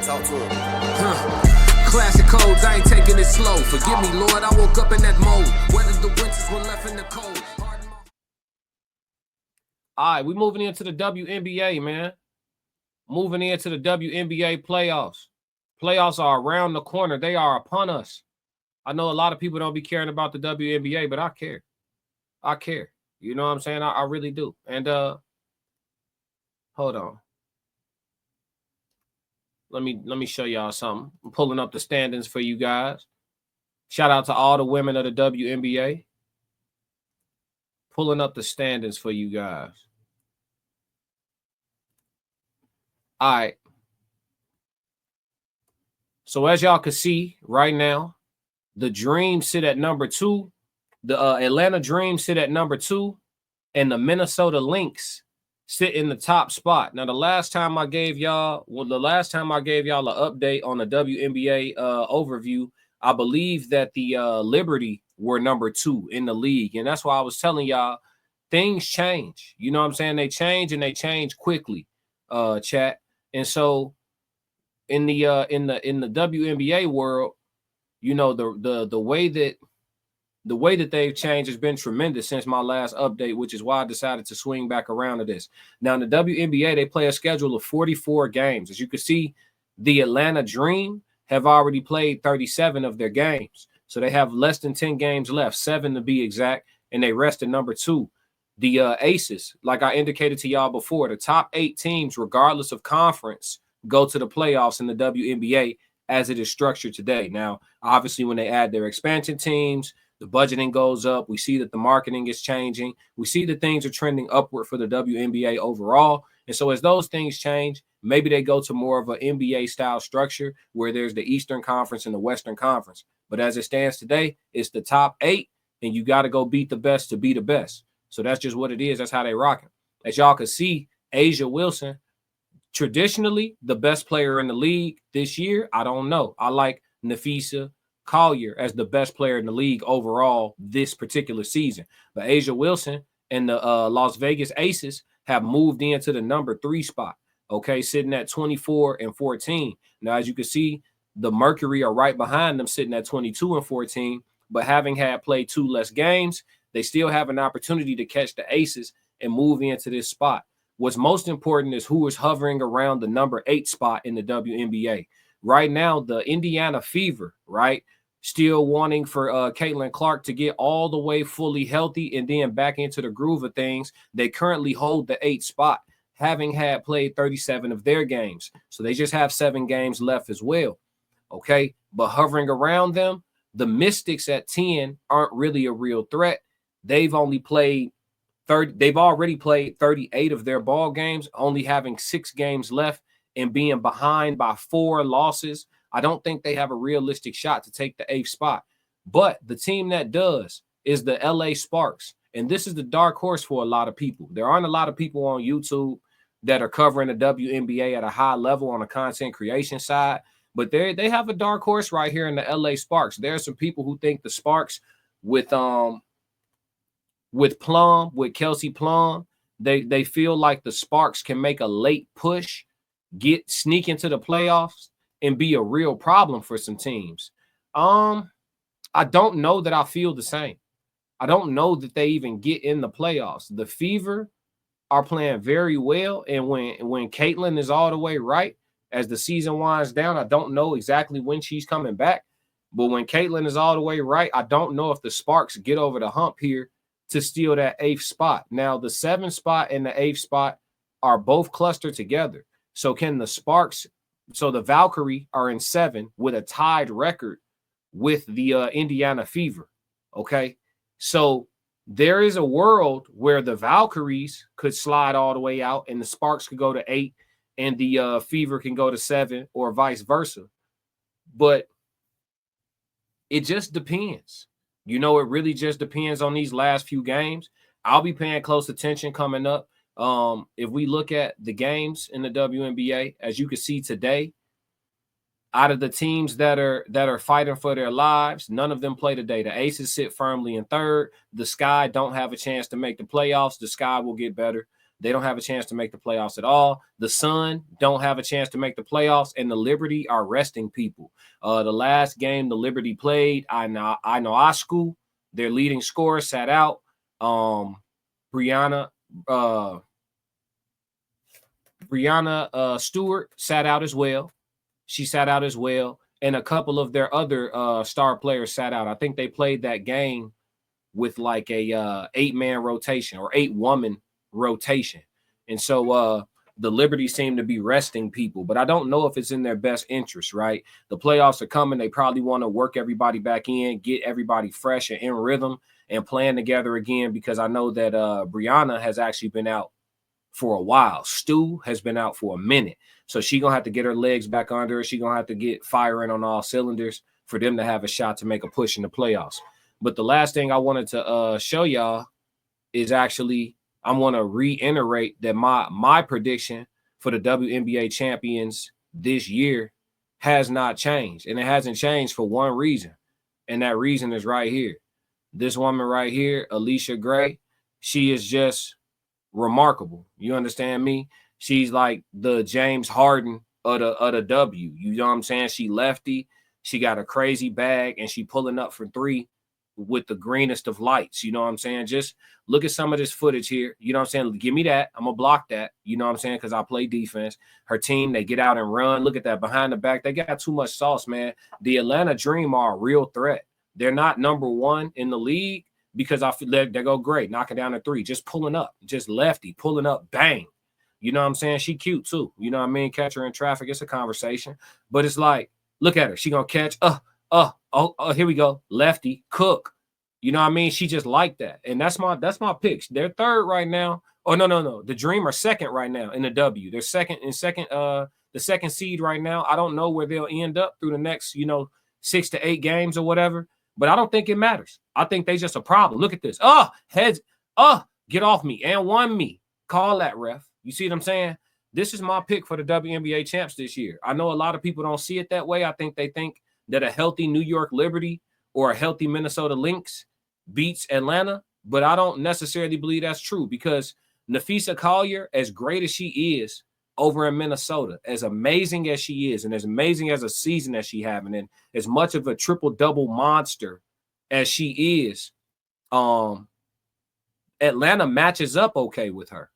Talk to him. Classic codes, I ain't taking it slow. Forgive me, Lord, I woke up in that mode. Whether the winters were left in the cold. All right, we moving into the WNBA, man. Moving into the WNBA playoffs. Playoffs are around the corner. They are upon us. I know a lot of people don't be caring about the WNBA, but I care. I care. You know what I'm saying? I really do. And hold on. Let me show y'all something. I'm pulling up the standings for you guys. Shout out to all the women of the WNBA. Pulling up the standings for you guys. All right. So as y'all can see right now, the Dream sit at number 2. The Atlanta Dream sit at number 2. And the Minnesota Lynx sit in the top spot. Now, the last time I gave y'all an update on the WNBA overview, I believe that the Liberty were number 2 in the league. And that's why I was telling y'all things change. You know what I'm saying? They change and they change quickly, chat. And so in the WNBA world, you know, the way that they've changed has been tremendous since my last update, which is why I decided to swing back around to this. Now, in the WNBA, they play a schedule of 44 games. As you can see, the Atlanta Dream have already played 37 of their games. So they have less than 10 games left, 7 to be exact, and they rest at number 2. The Aces, like I indicated to y'all before, the top 8 teams, regardless of conference, go to the playoffs in the WNBA as it is structured today. Now, obviously, when they add their expansion teams, the budgeting goes up. We see that the marketing is changing. We see that things are trending upward for the WNBA overall. And so as those things change, maybe they go to more of an NBA-style structure where there's the Eastern Conference and the Western Conference. But as it stands today, it's the top 8, and you got to go beat the best to be the best. So that's just what it is. That's how they rocking. As y'all can see, Asia Wilson, traditionally the best player in the league this year. I don't know. I like Nafisa Collier as the best player in the league overall this particular season. But Asia Wilson and the Las Vegas Aces have moved into the number 3 spot, okay, sitting at 24 and 14. Now, as you can see, the Mercury are right behind them, sitting at 22 and 14, but having had played 2 less games, they still have an opportunity to catch the Aces and move into this spot. What's most important is who is hovering around the number 8 spot in the WNBA. Right now, the Indiana Fever, right, still wanting for Caitlin Clark to get all the way fully healthy and then back into the groove of things. They currently hold the 8th spot, having had played 37 of their games. So they just have 7 games left as well. Okay, but hovering around them, the Mystics at 10 aren't really a real threat. They've already played 38 of their ball games, only having 6 games left and being behind by 4 losses. I don't think they have a realistic shot to take the 8th spot. But the team that does is the LA Sparks. And this is the dark horse for a lot of people. There aren't a lot of people on YouTube that are covering the WNBA at a high level on the content creation side. But they have a dark horse right here in the LA Sparks. There are some people who think the Sparks with Kelsey Plum, they feel like the Sparks can make a late push, sneak into the playoffs, and be a real problem for some teams. I don't know that I feel the same. I don't know that they even get in the playoffs. The Fever are playing very well, and when Caitlin is all the way right, as the season winds down, I don't know exactly when she's coming back, but when Caitlin is all the way right, I don't know if the Sparks get over the hump here to steal that 8th spot. Now, the 7th spot and the 8th spot are both clustered together. So can the Sparks, so the Valkyrie are in 7 with a tied record with the Indiana Fever, okay? So there is a world where the Valkyries could slide all the way out and the Sparks could go to 8 and the Fever can go to 7 or vice versa. But it just depends. You know, it really just depends on these last few games. I'll be paying close attention coming up. If we look at the games in the WNBA, as you can see today, out of the teams that are fighting for their lives, none of them play today. The Aces sit firmly in 3rd. The Sky don't have a chance to make the playoffs. The Sky will get better. They don't have a chance to make the playoffs at all. The Sun don't have a chance to make the playoffs, and the Liberty are resting people. The last game the Liberty played, I know Asku, their leading scorer, sat out. Brianna Stewart sat out as well. She sat out as well. And a couple of their other star players sat out. I think they played that game with like a 8-man rotation or 8-woman rotation. And so the Liberty seem to be resting people, but I don't know if it's in their best interest, right? The playoffs are coming. They probably want to work everybody back in, get everybody fresh and in rhythm and playing together again, because I know that Brianna has actually been out for a while. Stu has been out for a minute. So she's going to have to get her legs back under her. She's going to have to get firing on all cylinders for them to have a shot to make a push in the playoffs. But the last thing I wanted to show y'all is actually I want to reiterate that my prediction for the WNBA champions this year has not changed. And it hasn't changed for one reason. And that reason is right here. This woman right here, Alicia Gray, she is just remarkable. You understand me? She's like the James Harden of the W. You know what I'm saying? She lefty. She got a crazy bag, and she pulling up for three with the greenest of lights. You know what I'm saying? Just look at some of this footage here. You know what I'm saying? Give me that. I'm going to block that. You know what I'm saying? Because I play defense. Her team, they get out and run. Look at that behind the back. They got too much sauce, man. The Atlanta Dream are a real threat. They're not number one in the league because I feel they go great, knocking down a three, just pulling up, just lefty, pulling up, bang. You know what I'm saying? She cute too. You know what I mean? Catch her in traffic. It's a conversation. But it's like, look at her. She going to catch. Here we go. Lefty, cook. You know what I mean? She just like that. And that's my picks. They're third right now. Oh, no. The Dream are second right now in the W. They're the second seed right now. I don't know where they'll end up through the next, 6 to 8 games or whatever. But I don't think it matters. I think they just a problem. Look at this. Heads. Get off me and won me. Call that, ref. You see what I'm saying? This is my pick for the WNBA champs this year. I know a lot of people don't see it that way. I think they think that a healthy New York Liberty or a healthy Minnesota Lynx beats Atlanta, but I don't necessarily believe that's true because Nafisa Collier, as great as she is over in Minnesota, as amazing as she is and as amazing as a season as she having and as much of a triple-double monster as she is, Atlanta matches up okay with her.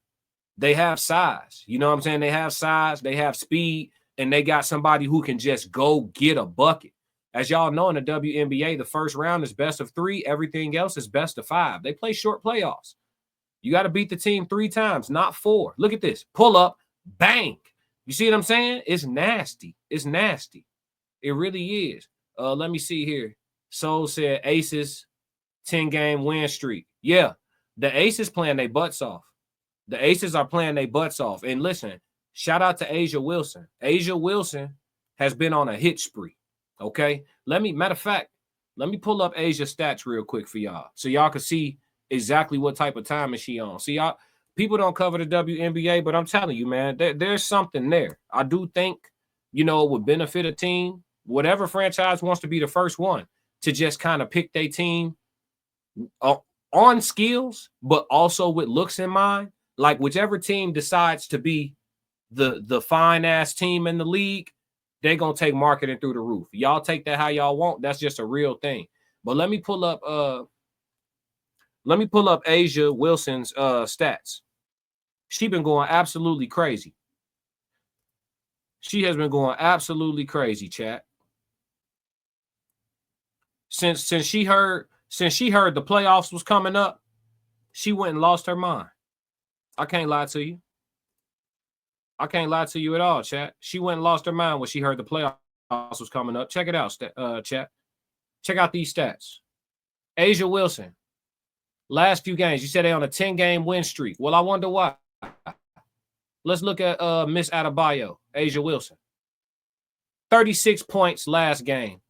They have size. You know what I'm saying? They have size, they have speed, and they got somebody who can just go get a bucket. As y'all know, in the WNBA, the first round is best of 3. Everything else is best of 5. They play short playoffs. You got to beat the team 3 times, not 4. Look at this. Pull up, bang. You see what I'm saying? It's nasty. It's nasty. It really is. Let me see here. Soul said Aces, 10-game win streak. Yeah, the Aces playing their butts off. The Aces are playing their butts off. And listen, shout out to Asia Wilson. Asia Wilson has been on a hit spree. Okay, matter of fact, let me pull up Asia's stats real quick for y'all so y'all can see exactly what type of time is she on. See, y'all, people don't cover the WNBA, but I'm telling you, man, there's something there. I do think, it would benefit a team, whatever franchise wants to be the first one, to just kind of pick their team on skills, but also with looks in mind. Like whichever team decides to be the fine-ass team in the league, they're going to take marketing through the roof. Y'all take that how y'all want. That's just a real thing. But let me pull up Asia Wilson's stats. She's been going absolutely crazy. She has been going absolutely crazy, chat. Since she heard the playoffs was coming up, she went and lost her mind. I can't lie to you. I can't lie to you at all, chat. She went and lost her mind when she heard the playoffs was coming up. Check it out, chat. Check out these stats. Asia Wilson, last few games. You said they on a 10-game win streak. Well, I wonder why. Let's look at Miss Adebayo, Asia Wilson. 36 points last game.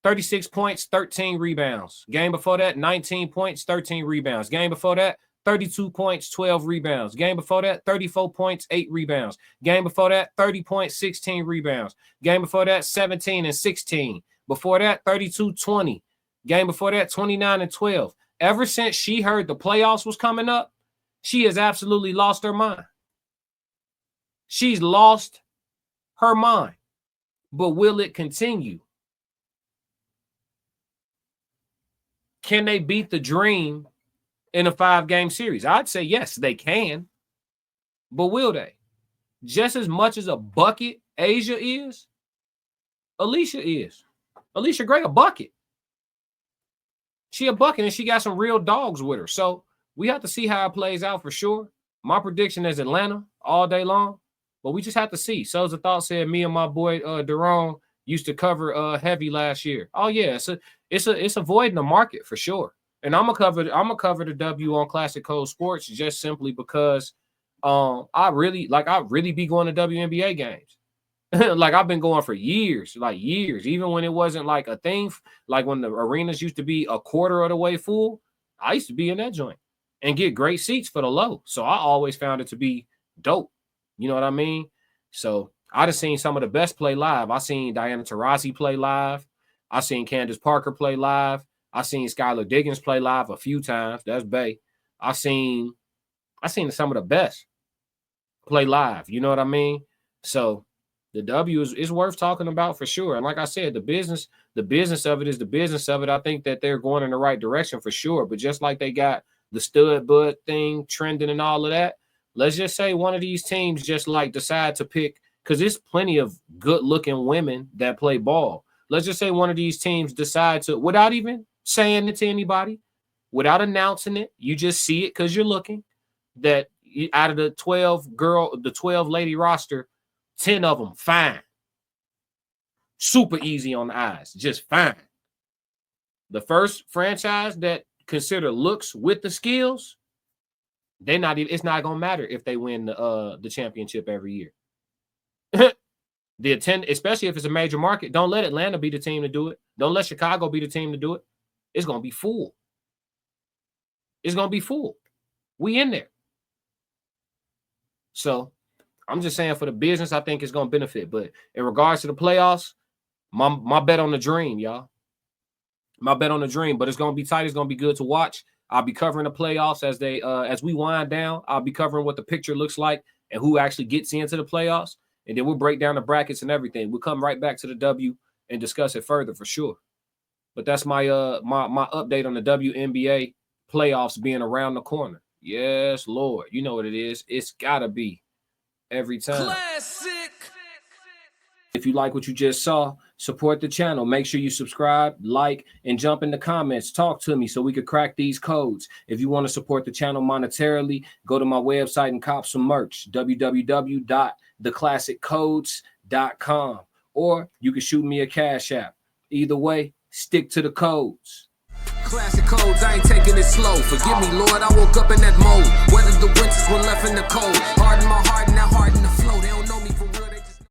36 points, 13 rebounds. Game before that, 19 points, 13 rebounds. Game before that, 32 points, 12 rebounds. Game before that, 34 points, 8 rebounds. Game before that, 30 points, 16 rebounds. Game before that, 17 and 16. Before that, 32-20. Game before that, 29 and 12. Ever since she heard the playoffs was coming up, She has absolutely lost her mind. She's lost her mind. But will it continue? Can they beat the Dream in a 5-game series? I'd say yes, they can. But will they? Just as much as a bucket Asia is, Alicia is. Alicia Gray a bucket. She a bucket, and she got some real dogs with her. So we have to see how it plays out for sure. My prediction is Atlanta all day long, but we just have to see. So's a Thought said me and my boy Daron used to cover heavy last year. Oh yeah, it's avoiding the market for sure. And I'm gonna cover the W on Classic Code Sports just simply because I really be going to WNBA games. Like I've been going for years, even when it wasn't like a thing, like when the arenas used to be a quarter of the way full. I used to be in that joint and get great seats for the low. So I always found it to be dope. You know what I mean? So I just seen some of the best play live. I seen Diana Taurasi play live. I seen Candace Parker play live. I seen Skylar Diggins play live a few times. That's Bay. I seen some of the best play live. You know what I mean? So the W is worth talking about for sure. And like I said, the business of it is the business of it. I think that they're going in the right direction for sure. But just like they got the stud bud thing trending and all of that, let's just say one of these teams just like decide to pick, because there's plenty of good looking women that play ball. Let's just say one of these teams decide to, without even saying it to anybody, without announcing it, you just see it because you're looking, that out of the 12 lady roster, 10 of them fine. Super easy on the eyes, just fine. The first franchise that consider looks with the skills, it's not gonna matter if they win the championship every year. Especially if it's a major market, don't let Atlanta be the team to do it. Don't let Chicago be the team to do it. It's gonna be full. It's gonna be full. We in there. So I'm just saying, for the business, I think it's gonna benefit. But in regards to the playoffs, my bet on the Dream, y'all. My bet on the Dream, but it's gonna be tight. It's gonna be good to watch. I'll be covering the playoffs as we wind down. I'll be covering what the picture looks like and who actually gets into the playoffs. And then we'll break down the brackets and everything. We'll come right back to the W and discuss it further for sure. But that's my my update on the WNBA playoffs being around the corner. Yes, Lord. You know what it is. It's gotta be every time. Classic. If you like what you just saw, support the channel. Make sure you subscribe, like, and jump in the comments. Talk to me so we could crack these codes. If you want to support the channel monetarily, go to my website and cop some merch, www.theclassiccodes.com. Or you can shoot me a Cash App. Either way, stick to the codes. Classic codes, I ain't taking it slow. Forgive me, Lord, I woke up in that mode. Weathered the winters when left in the cold.